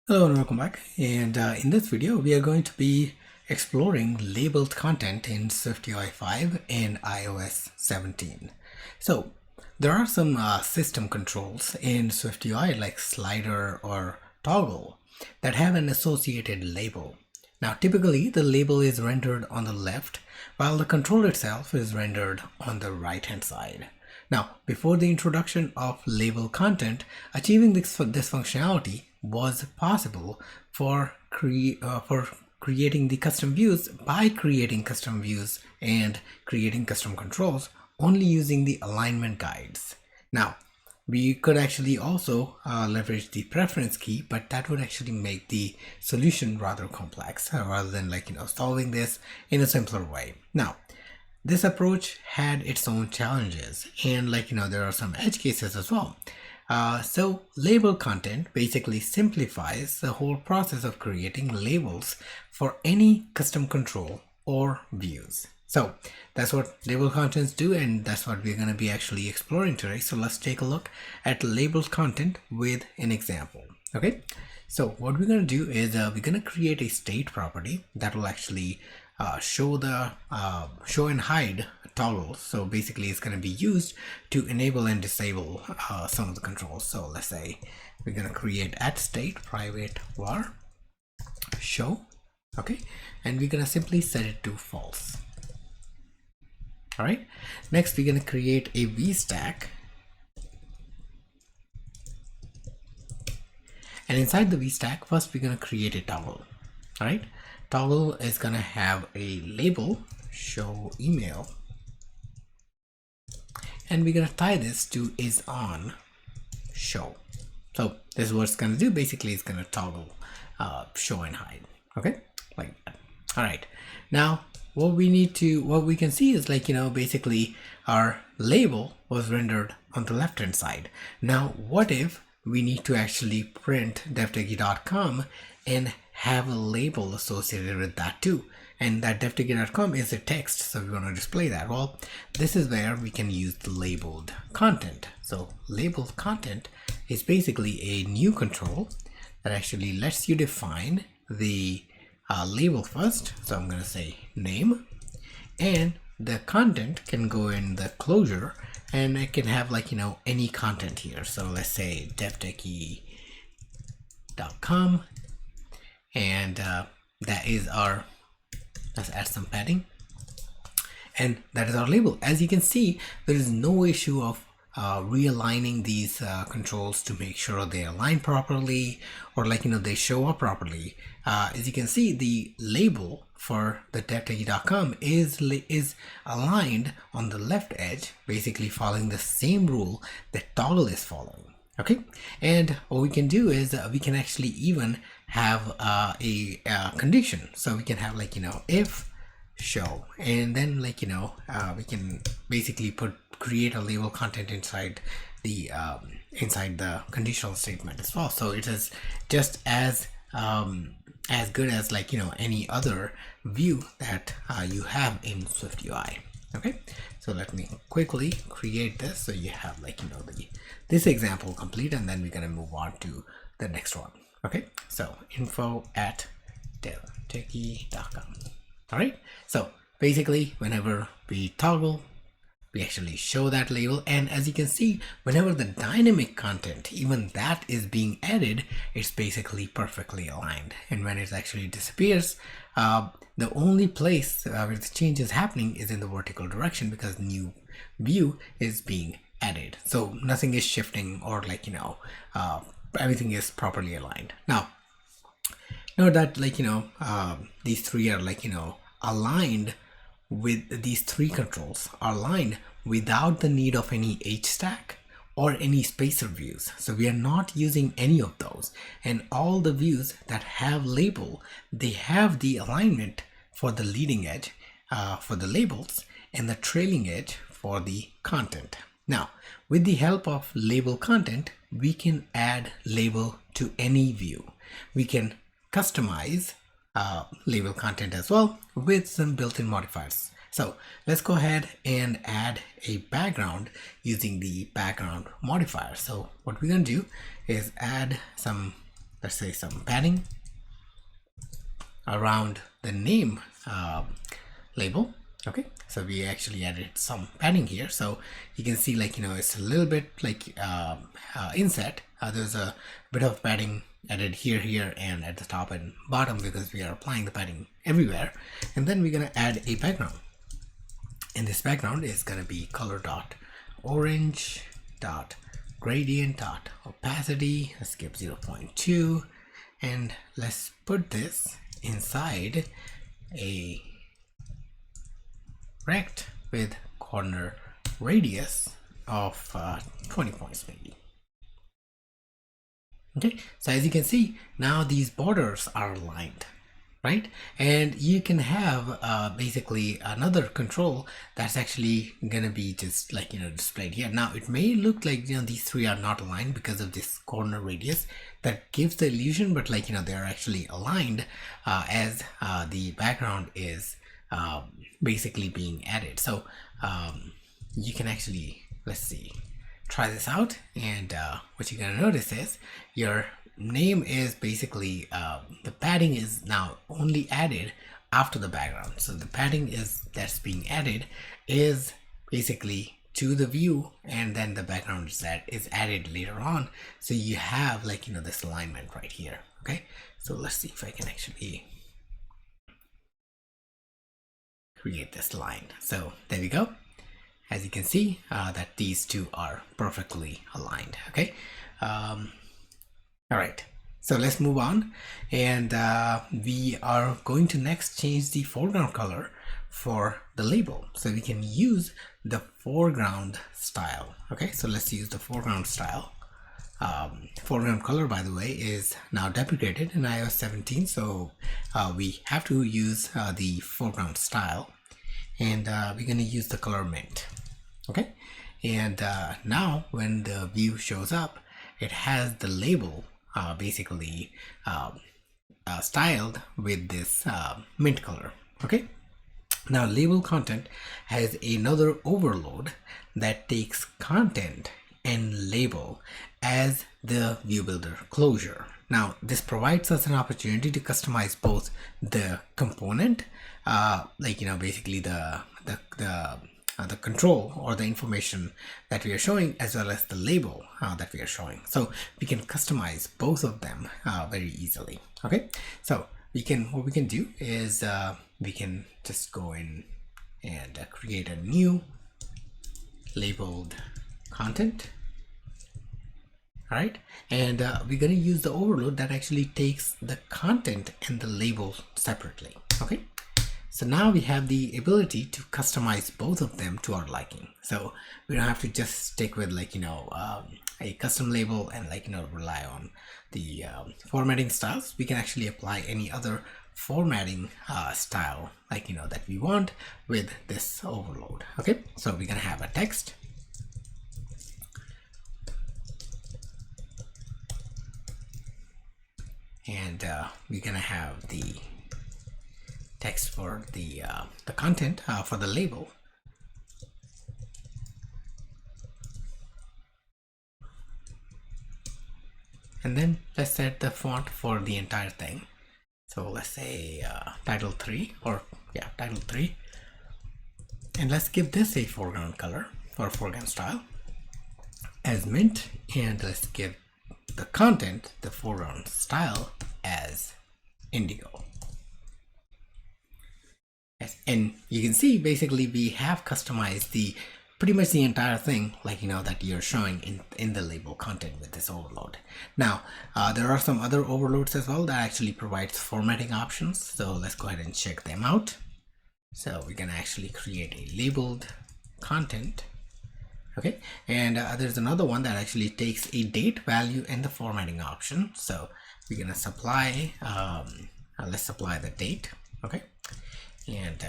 Hello and welcome back. And in this video, we are going to be exploring labeled content in SwiftUI5 and iOS 17. So there are some system controls in SwiftUI like slider or toggle that have an associated label. Now, typically the label is rendered on the left while the control itself is rendered on the right-hand side. Now, before the introduction of label content, achieving this functionality was possible for creating the custom views by creating custom views and creating custom controls only using the alignment guides. Now, we could actually also leverage the preference key, but that would actually make the solution rather complex rather than solving this in a simpler way. Now, this approach had its own challenges and there are some edge cases as well. So label content basically simplifies the whole process of creating labels for any custom control or views. So that's what label contents do, and that's what we're going to be actually exploring today. So let's take a look at labeled content with an example. Okay, so what we're going to do is we're going to create a state property that will actually show and hide toggles. So basically it's going to be used to enable and disable some of the controls. So let's say we're going to create @state private var show. Okay, and we're going to simply set it to false. All right, next we're going to create a vstack, and inside the vstack first we're going to create a toggle. All right, toggle is going to have a label show email, and we're going to tie this to is on show. So this is what it's going to do. Basically it's going to toggle show and hide. Okay, like that. All right, now what we can see is basically our label was rendered on the left hand side. Now what if we need to actually print devtechie.com and have a label associated with that too, and that devtechie.com is a text, so we want to display that. Well, this is where we can use the labeled content. So labeled content is basically a new control that actually lets you define the label first. So I'm going to say name, and the content can go in the closure, and it can have any content here. So let's say devtechie.com, and that is our, let's add some padding, and that is our label. As you can see, there is no issue of realigning these controls to make sure they align properly or they show up properly. As you can see, the label for the devtechie.com is aligned on the left edge, basically following the same rule that toggle is following. Okay, and what we can do is we can actually even have a condition. So we can have if show, and then we can basically create a label content inside the conditional statement as well. So it is just as good as any other view that you have in SwiftUI. Okay, so let me quickly create this so you have this example complete, and then we're going to move on to the next one. Okay, so info@devtechie.com. all right, so basically whenever we toggle, we actually show that label, and as you can see, whenever the dynamic content, even that is being added, it's basically perfectly aligned. And when it actually disappears, the only place where the change is happening is in the vertical direction, because new view is being added. So nothing is shifting, or everything is properly aligned. Now note that these three are aligned with these three controls are aligned without the need of any hstack or any spacer views. So we are not using any of those, and all the views that have label, they have the alignment for the leading edge for the labels and the trailing edge for the content. Now with the help of label content, we can add label to any view. We can customize label content as well with some built-in modifiers. So let's go ahead and add a background using the background modifier. So what we're going to do is add some let's say some padding around the name label. Okay, so we actually added some padding here, so you can see, like, it's a little bit like inset. There's a bit of padding added here, and at the top and bottom, because we are applying the padding everywhere. And then we're gonna add a background, and this background is gonna be color dot orange dot gradient dot opacity. Let's give 0.2, and let's put this inside a rect with corner radius of 20 points maybe. Okay, so as you can see, now these borders are aligned, right? And you can have basically another control that's actually gonna be just like, displayed here. Now it may look like, these three are not aligned because of this corner radius that gives the illusion, but like, they're actually aligned as the background is basically being added. So you can actually, let's see, try this out, and what you're gonna notice is your name is basically the padding is now only added after the background. So the padding that's being added is basically to the view, and then the background is added later on. So you have, like, this alignment right here. Okay, so let's see if I can actually create this line. So there we go. As you can see, that these two are perfectly aligned. Okay, all right, so let's move on, and we are going to next change the foreground color for the label, so we can use the foreground style. Okay, so let's use the foreground style. Foreground color, by the way, is now deprecated in iOS 17, so we have to use the foreground style, and we're going to use the color mint. Okay, and now when the view shows up, it has the label basically styled with this mint color. Okay, now label content has another overload that takes content and label as the view builder closure. Now this provides us an opportunity to customize both the component, like, basically the control or the information that we are showing, as well as the label that we are showing. So we can customize both of them very easily. Okay, so what we can do is we can just go in and create a new labeled content. All right, and we're going to use the overload that actually takes the content and the label separately. Okay, so now we have the ability to customize both of them to our liking. So we don't have to just stick with, like, a custom label and, like, rely on the formatting styles. We can actually apply any other formatting style, like, that we want with this overload. Okay, so we're gonna have a text, and we're gonna have the text for the content for the label. And then let's set the font for the entire thing. So let's say title 3, or title 3, and let's give this a foreground color or foreground style as mint, and let's give the content, the foreground style, as indigo. Yes, and you can see basically we have customized pretty much the entire thing, like, that you're showing in the label content with this overload. Now there are some other overloads as well that actually provides formatting options, so let's go ahead and check them out. So we're gonna actually create a labeled content. Okay, and there's another one that actually takes a date value and the formatting option. So we're gonna supply let's supply the date. Okay, and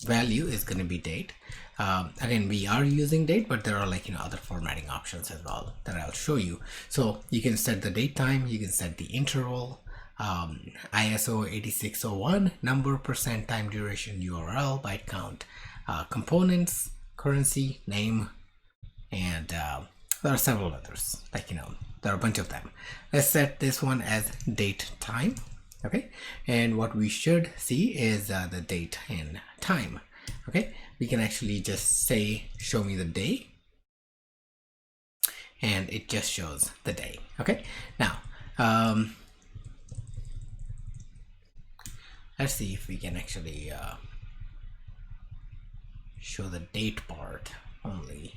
value is going to be date. Again, we are using date, but there are, like, other formatting options as well that I'll show you. So you can set the date time, you can set the interval, ISO 8601, number, percent, time duration, URL, byte count, components, currency, name, and there are several others, like, there are a bunch of them. Let's set this one as date time. Okay, and what we should see is the date and time. Okay, we can actually just say show me the day, and it just shows the day. Okay, now let's see if we can actually show the date part only.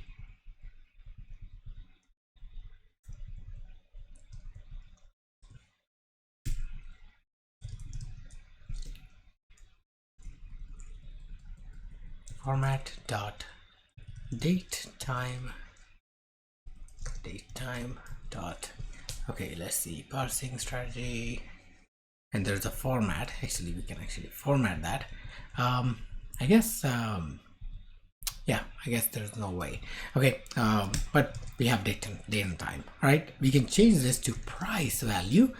Format dot date time dot, okay, let's see, parsing strategy, and there's a format. Actually, we can actually format that. I guess yeah, I guess there's no way. Okay, but we have date and time. All right, we can change this to price value.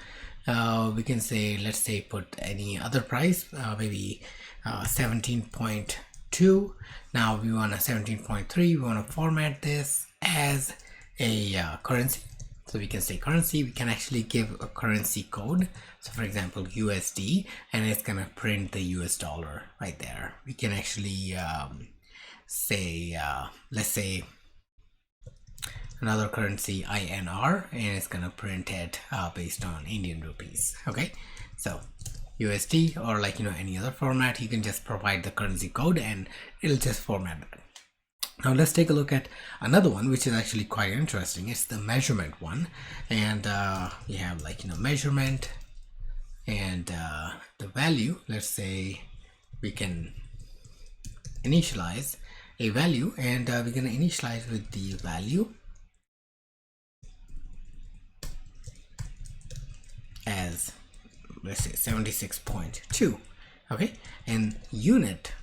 We can say, let's say, put any other price, maybe 17.2. Now we want a 17.3. We want to format this as a currency. So we can say currency. We can actually give a currency code. So for example, USD, and it's gonna print the US dollar right there. We can actually say, let's say another currency, INR, and it's gonna print it based on Indian rupees. Okay, so USD, or like, you know, any other format, you can just provide the currency code and it'll just format it. Now let's take a look at another one, which is actually quite interesting. It's the measurement one, and we have, like, you know, measurement and the value. Let's say we can initialize a value, and we're going to initialize with the value as, let's say, 76.2. okay, and unit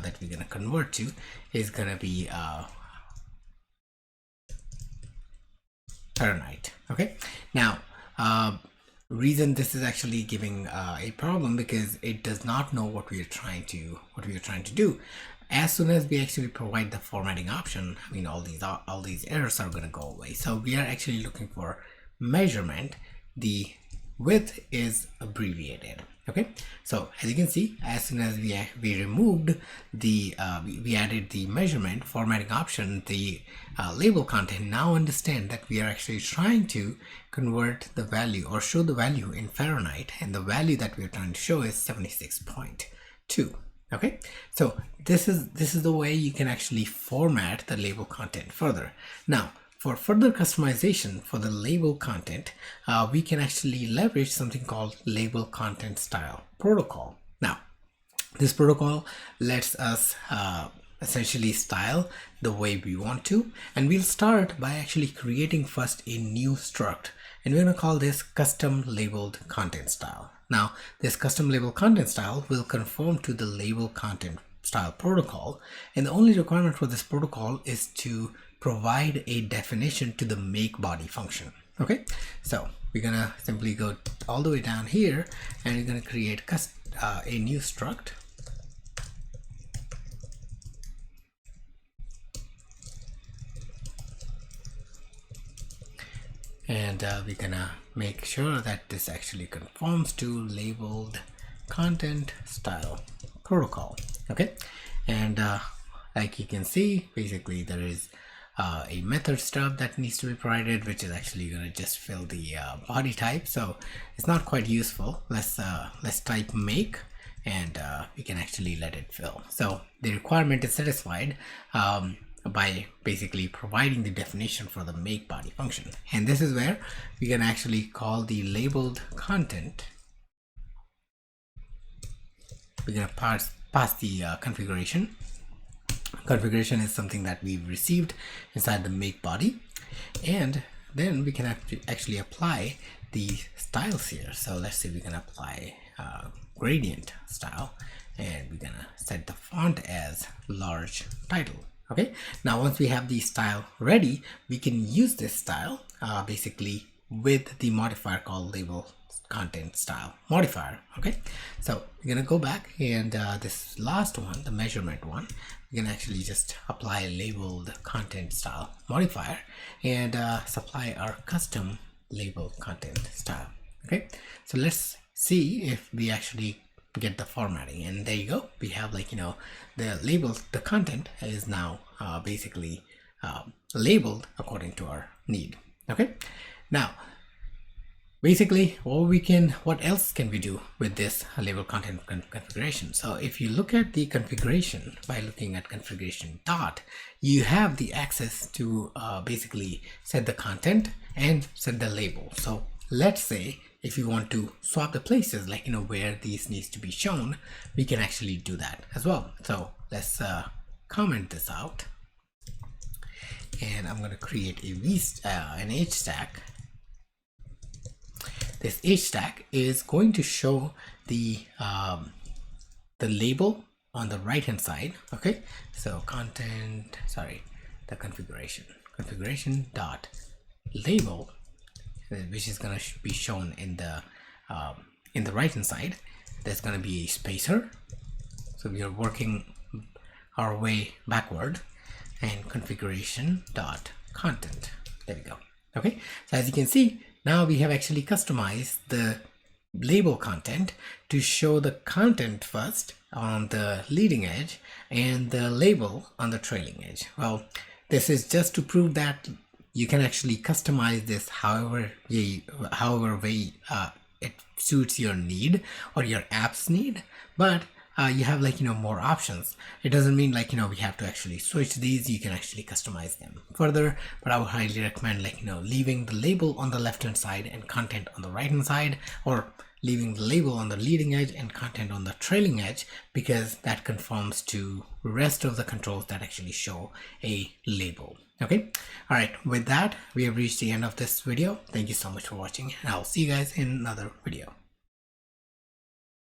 that we're going to convert to is going to be Fahrenheit. Okay, now reason this is actually giving a problem because it does not know what we are trying to do. As soon as we actually provide the formatting option, I mean, all these errors are going to go away. So we are actually looking for measurement. The width is abbreviated. Okay, so as you can see, as soon as we removed the we added the measurement formatting option, the label content now understand that we are actually trying to convert the value or show the value in Fahrenheit, and the value that we are trying to show is 76.2. okay, so this is the way you can actually format the label content further. Now, for further customization for the label content, we can actually leverage something called label content style protocol. Now, this protocol lets us essentially style the way we want to, and we'll start by actually creating first a new struct, and we're going to call this custom labeled content style. Now, this custom label content style will conform to the label content style protocol, and the only requirement for this protocol is to provide a definition to the make body function. Okay, so we're gonna simply go all the way down here, and we're gonna create a new struct, and we're gonna make sure that this actually conforms to labeled content style protocol. Okay, and like you can see, basically there is a method stub that needs to be provided, which is actually going to just fill the body type, so it's not quite useful. Let's type make, and we can actually let it fill. So the requirement is satisfied by basically providing the definition for the make body function, and this is where we can actually call the labeled content. We're going to pass the configuration. Configuration is something that we've received inside the make body, and then we can actually apply the styles here. So let's say we can apply gradient style, and we're gonna set the font as large title. Okay, now once we have the style ready, we can use this style basically with the modifier called label content style modifier. Okay, so we're gonna go back and this last one, the measurement one, we're gonna actually just apply labeled content style modifier and supply our custom label content style. Okay, so let's see if we actually get the formatting, and there you go. We have like, you know, the label, the content is now basically labeled according to our need. Okay, now basically what else can we do with this label content configuration? So if you look at the configuration by looking at configuration dot, you have the access to basically set the content and set the label. So let's say if you want to swap the places, like, you know, where these needs to be shown, we can actually do that as well. So let's comment this out, and I'm going to create an H stack. This H stack is going to show the label on the right hand side. Okay, so the configuration dot label, which is going to be shown in the right hand side. There's going to be a spacer, so we are working our way backward, and configuration dot content. There we go. Okay, so as you can see, now we have actually customized the label content to show the content first on the leading edge and the label on the trailing edge. Well, this is just to prove that you can actually customize this however way it suits your need or your app's need, but you have, like, you know, more options. It doesn't mean, like, you know, we have to actually switch these. You can actually customize them further, but I would highly recommend, like, you know, leaving the label on the left hand side and content on the right hand side, or leaving the label on the leading edge and content on the trailing edge, because that conforms to the rest of the controls that actually show a label. Okay, all right, with that we have reached the end of this video. Thank you so much for watching, and I'll see you guys in another video.